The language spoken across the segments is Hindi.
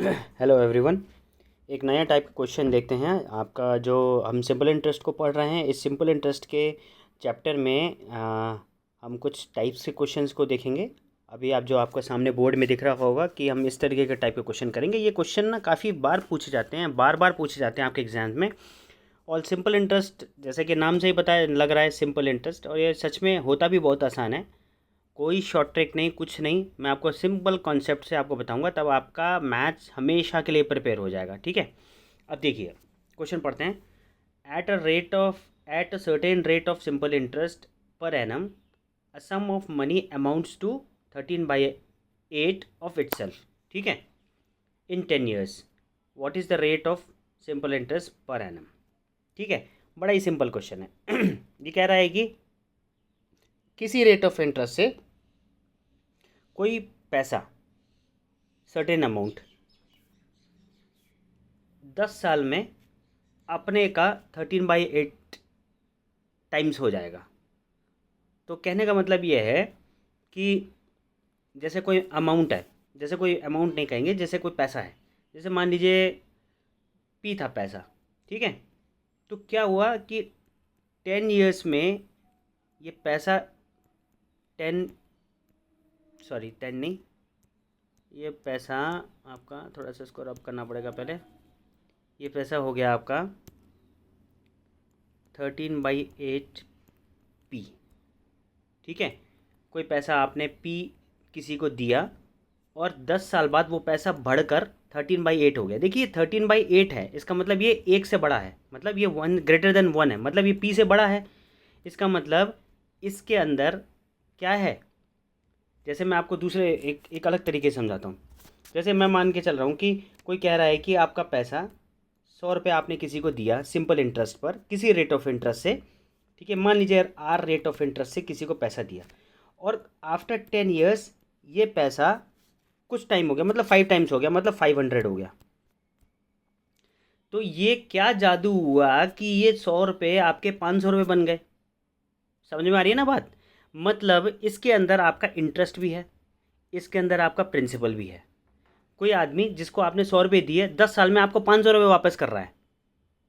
Hello everyone. एक नया टाइप का क्वेश्चन देखते हैं। आपका जो हम सिंपल इंटरेस्ट को पढ़ रहे हैं, इस सिंपल इंटरेस्ट के चैप्टर में हम कुछ टाइप्स के क्वेश्चंस को देखेंगे। अभी आप जो आपका सामने बोर्ड में दिख रहा होगा कि हम इस तरीके के टाइप के क्वेश्चन करेंगे। ये क्वेश्चन ना काफ़ी बार पूछे जाते हैं, बार बार पूछे जाते हैं आपके एग्जाम में। और सिंपल इंटरेस्ट जैसे कि नाम से ही पता लग रहा है सिंपल इंटरेस्ट, और ये सच में होता भी बहुत आसान है। कोई शॉर्ट ट्रिक नहीं, कुछ नहीं। मैं आपको सिंपल कॉन्सेप्ट से आपको बताऊंगा, तब आपका मैथ्स हमेशा के लिए प्रिपेयर हो जाएगा। ठीक है, अब देखिए क्वेश्चन पढ़ते हैं। At a certain rate of simple interest per annum a sum of money amounts to 13/8 of itself. ठीक है, in 10 years what is the rate of simple interest per annum. ठीक है, बड़ा ही सिंपल क्वेश्चन है। ये कह रहा है कि किसी रेट ऑफ इंटरेस्ट से कोई पैसा, सर्टेन अमाउंट, 10 साल में अपने का 13/8 टाइम्स हो जाएगा। तो कहने का मतलब ये है कि जैसे कोई अमाउंट है, जैसे कोई अमाउंट नहीं कहेंगे, जैसे कोई पैसा है, जैसे मान लीजिए पी था पैसा। ठीक है, तो क्या हुआ कि 10 years में ये पैसा 10 नहीं, ये पैसा आपका थोड़ा सा इसको रब करना पड़ेगा पहले। ये पैसा हो गया आपका 13/8 पी। ठीक है, कोई पैसा आपने पी किसी को दिया और 10 साल बाद वो पैसा बढ़कर 13/8 हो गया। देखिए 13/8 है, इसका मतलब ये एक से बड़ा है, मतलब ये 1 greater than 1 है, मतलब ये पी से बड़ा है। इसका मतलब इसके अंदर क्या है, जैसे मैं आपको दूसरे एक अलग तरीके से समझाता हूँ। जैसे मैं मान के चल रहा हूँ कि कोई कह रहा है कि आपका पैसा 100 रुपये आपने किसी को दिया सिंपल इंटरेस्ट पर, किसी रेट ऑफ इंटरेस्ट से। ठीक है, मान लीजिए आर रेट ऑफ इंटरेस्ट से किसी को पैसा दिया, और आफ्टर 10 years ये पैसा कुछ टाइम हो गया, मतलब 5 times हो गया, मतलब 500 हो गया। तो ये क्या जादू हुआ कि ये 100 रुपये आपके 500 रुपये बन गए। समझ में आ रही है ना बात। मतलब इसके अंदर आपका इंटरेस्ट भी है, इसके अंदर आपका प्रिंसिपल भी है। कोई आदमी जिसको आपने 100 रुपये दिए, 10 साल में आपको 500 रुपये वापस कर रहा है।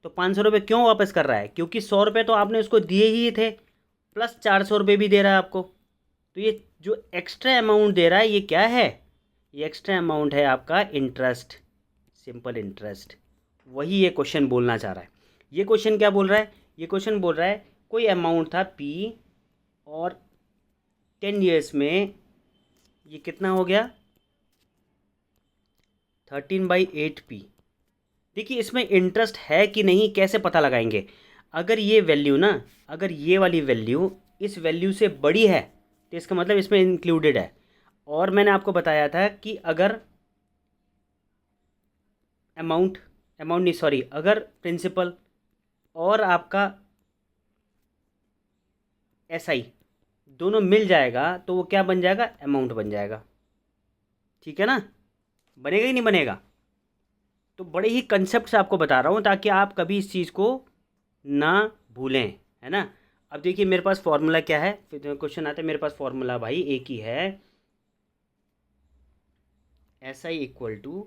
तो 500 रुपये क्यों वापस कर रहा है? क्योंकि 100 रुपये तो आपने उसको दिए ही थे, प्लस 400 रुपये भी दे रहा है आपको। तो ये जो एक्स्ट्रा अमाउंट दे रहा है ये क्या है? ये एक्स्ट्रा अमाउंट है आपका इंटरेस्ट, सिंपल इंटरेस्ट। वही ये क्वेश्चन बोलना चाह रहा है। ये क्वेश्चन क्या बोल रहा है? ये क्वेश्चन बोल रहा है कोई अमाउंट था पी, और 10 years में ये कितना हो गया? 13/8 पी। देखिए इसमें इंटरेस्ट है कि नहीं कैसे पता लगाएंगे? अगर ये वैल्यू ना, अगर ये वाली वैल्यू इस वैल्यू से बड़ी है तो इसका मतलब इसमें इंक्लूडेड है। और मैंने आपको बताया था कि अगर अमाउंट अमाउंट नहीं सॉरी अगर प्रिंसिपल और आपका एसआई दोनों मिल जाएगा तो वो क्या बन जाएगा? अमाउंट बन जाएगा। ठीक है ना, बनेगा ही नहीं बनेगा। तो बड़े ही कंसेप्ट से आपको बता रहा हूँ ताकि आप कभी इस चीज़ को ना भूलें, है ना। अब देखिए मेरे पास फॉर्मूला क्या है, फिर क्वेश्चन आता है। मेरे पास फॉर्मूला भाई एक ही है, S I equal to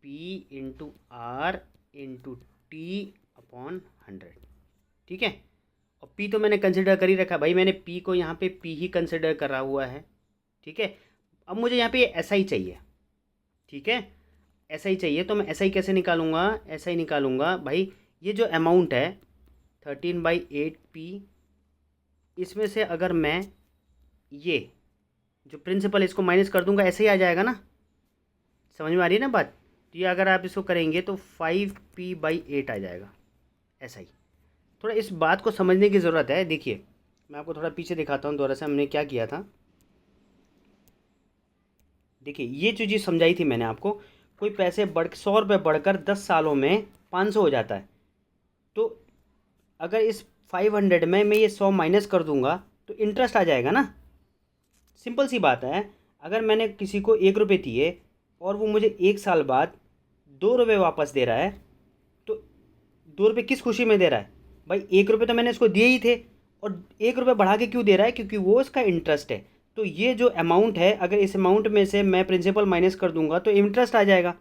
P into R into T upon 100। ठीक है, और पी तो मैंने कंसिडर कर ही रखा भाई, मैंने पी को यहाँ पे पी ही कंसिडर करा हुआ है। ठीक है, अब मुझे यहाँ पे एस आई चाहिए। ठीक है, एस आई चाहिए, तो मैं एस आई कैसे निकालूंगा? एस आई निकालूंगा भाई, ये जो अमाउंट है 13/8 पी, इसमें से अगर मैं ये जो प्रिंसिपल इसको माइनस कर दूंगा, ऐसे ही आ जाएगा ना। समझ में आ रही है ना बात। तो ये अगर आप इसको करेंगे तो 5p/8 आ जाएगा ऐसा ही। थोड़ा इस बात को समझने की ज़रूरत है। देखिए मैं आपको थोड़ा पीछे दिखाता हूँ दोबारा से, हमने क्या किया था। देखिए ये जो चीज़ समझाई थी मैंने आपको, कोई पैसे 100 रुपये बढ़कर 10 सालों में 500 हो जाता है। तो अगर इस 500 में मैं ये 100 माइनस कर दूंगा तो इंटरेस्ट आ जाएगा ना। सिंपल सी बात है। अगर मैंने किसी को 1 रुपये दिए और वो मुझे 1 साल बाद 2 रुपये वापस दे रहा है, तो 2 रुपये किस खुशी में दे रहा है भाई? 1 रुपये तो मैंने इसको दिए ही थे, और 1 रुपये बढ़ा के क्यों दे रहा है? क्योंकि वो इसका इंटरेस्ट है। तो ये जो अमाउंट है, अगर इस अमाउंट में से मैं प्रिंसिपल माइनस कर दूंगा तो इंटरेस्ट आ जाएगा।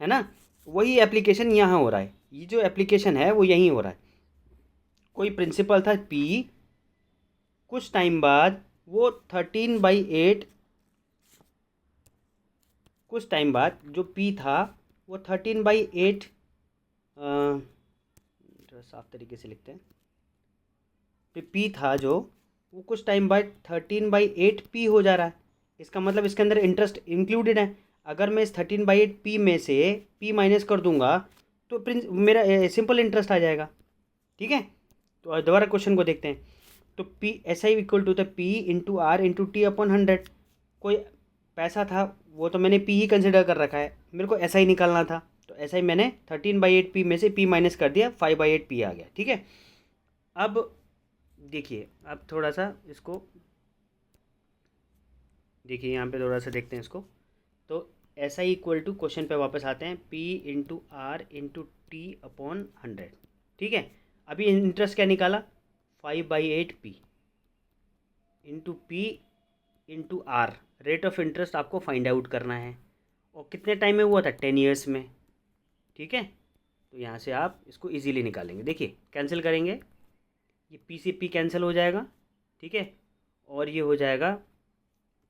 है ना। वही एप्लीकेशन यहाँ हो रहा है, ये जो एप्लीकेशन है वो यहीं हो रहा है। कोई प्रिंसिपल था पी, कुछ टाइम बाद वो 13/8, कुछ टाइम बाद जो पी था वो 13/8, साफ तरीके से लिखते हैं, पी था जो, वो कुछ टाइम बाद 13/8 पी हो जा रहा है। इसका मतलब इसके अंदर इंटरेस्ट इंक्लूडेड है। अगर मैं इस 13/8 पी में से पी माइनस कर दूंगा तो मेरा सिंपल इंटरेस्ट आ जाएगा। ठीक है, तो दोबारा क्वेश्चन को देखते हैं। तो P S I equal to the P into R into T upon 100। कोई पैसा था, वो तो मैंने पी ही कंसिडर कर रखा है, मेरे को ऐसा ही निकालना था, तो ऐसा ही मैंने 13/8 पी में से पी माइनस कर दिया, 5/8 पी आ गया। ठीक है, अब देखिए, अब थोड़ा सा इसको देखिए, यहाँ पे थोड़ा सा देखते हैं इसको। तो ऐसा ही इक्वल टू क्वेश्चन पे वापस आते हैं, P into R into T upon 100। ठीक है, अभी इंटरेस्ट क्या निकाला, 5/8 P into P into R, rate of interest आपको फाइंड आउट करना है, और कितने टाइम में हुआ था, 10 ईयर्स में। ठीक है, तो यहाँ से आप इसको इजीली निकालेंगे। देखिए कैंसिल करेंगे, ये पी से पी कैंसिल हो जाएगा। ठीक है, और ये हो जाएगा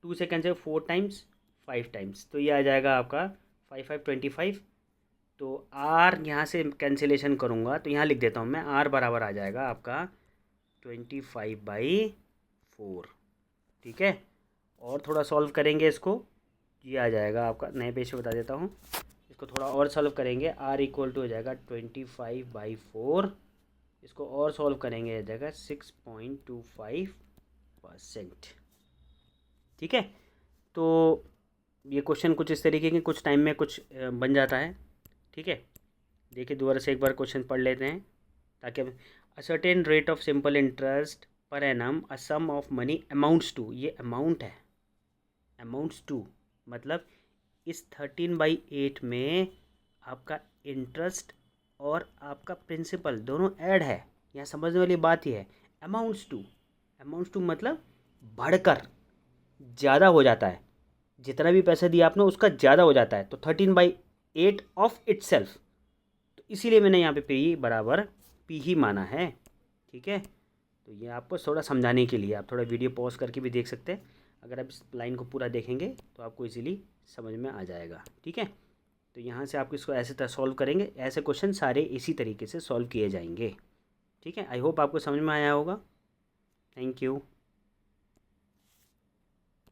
2 से कैंसिल, 4 टाइम्स 5 टाइम्स, तो ये आ जाएगा आपका 5×5 = 25। तो आर यहाँ से कैंसिलेशन करूँगा तो यहाँ लिख देता हूँ मैं, आर बराबर आ जाएगा आपका 25/4। ठीक है, और थोड़ा सॉल्व करेंगे इसको, ये आ जाएगा आपका, नए पेज पे बता देता हूँ, इसको थोड़ा और सॉल्व करेंगे, आर इक्वल टू हो जाएगा 25/4, इसको और सॉल्व करेंगे आ जाएगा 6.25%। ठीक है, तो ये क्वेश्चन कुछ इस तरीके के, कुछ टाइम में कुछ बन जाता है। ठीक है, देखिए दोबारा से एक बार क्वेश्चन पढ़ लेते हैं ताकि a certain rate of simple interest per annum a sum of money amounts to, ये अमाउंट है, अमाउंट्स टू मतलब इस 13/8 में आपका इंटरेस्ट और आपका प्रिंसिपल दोनों ऐड है। यहाँ समझने वाली बात ही है, अमाउंट्स टू, अमाउंट्स टू मतलब बढ़कर ज़्यादा हो जाता है, जितना भी पैसा दिया आपने उसका ज़्यादा हो जाता है, तो 13/8 ऑफ इट सेल्फ, तो इसीलिए मैंने यहाँ पे पी बराबर पी ही माना है। ठीक है, तो ये आपको थोड़ा समझाने के लिए, आप थोड़ा वीडियो पॉज करके भी देख सकते हैं, अगर आप इस लाइन को पूरा देखेंगे तो आपको इजीली समझ में आ जाएगा। ठीक है, तो यहाँ से आप इसको ऐसे तरह सॉल्व करेंगे, ऐसे क्वेश्चन सारे इसी तरीके से सॉल्व किए जाएंगे। ठीक है, आई होप आपको समझ में आया होगा। Thank you.